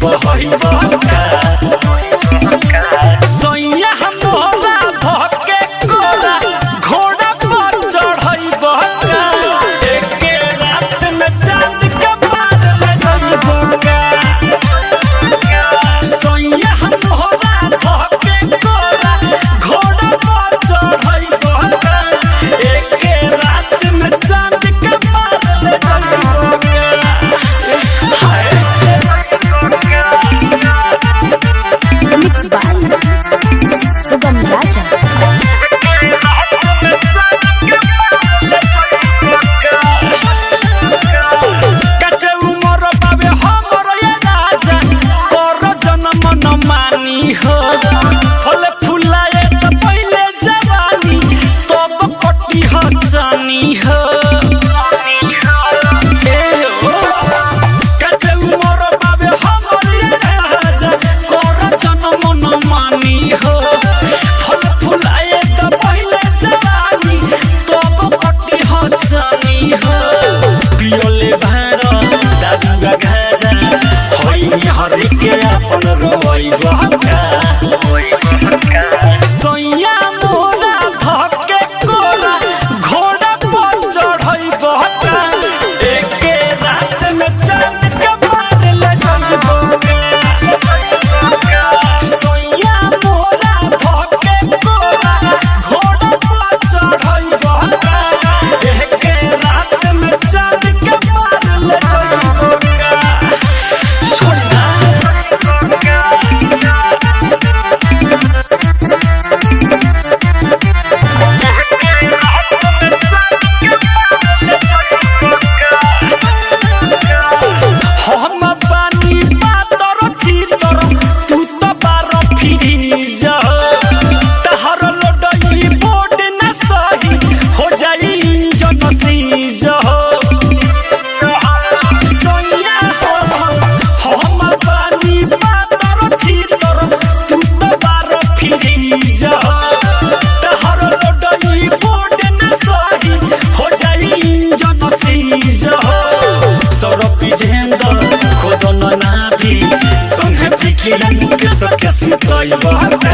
बहई बहका सैया हमरा धके कोरा घोड़ा पर चढ़ई बहका एके रात में चांद के पार ले जाई बहका सैया हमरा धके कोरा घोड़ा पर चढ़ई बहका एके रात में चांद के पार ले जाई बहका Mixed by Sugam Raja. कचे उमर बाबे हमर ये राजा कर जन्म न मानी हो फले फुलाए त पहिले जवानी तब कटी ह जानी हो कचे उमर बाबे हमर ये राजा कर जन्म न मानी हो फले फुलाए त पहिले जवानी तब कटी ह जानी हो पियोले भार दादुगा गाजा होई हरि के अपन रोई बहका सैया मोरा धके कोरा घोड़ा पर चढ़ई बहका एके रात में चांद के बाज ले जाई बहका सैया मोरा धके कोरा घोड़ा पर चढ़ई बहका एके रात में चांद के बाज ले जाई बहका छोड़ना हम बानी पातर छीतर तू तो बार फिरी जा तहर लडई बोर्ड न सही हो जाई इंजन सीज सैया हम बानी पातर छीतर तू तो बार फिरी जा तहर लडई बोर्ड न सही हो जाई इंजन सीज सरपी झेंदर खोदन नाभी संगे फिकिरी मुके सके सुतई बहका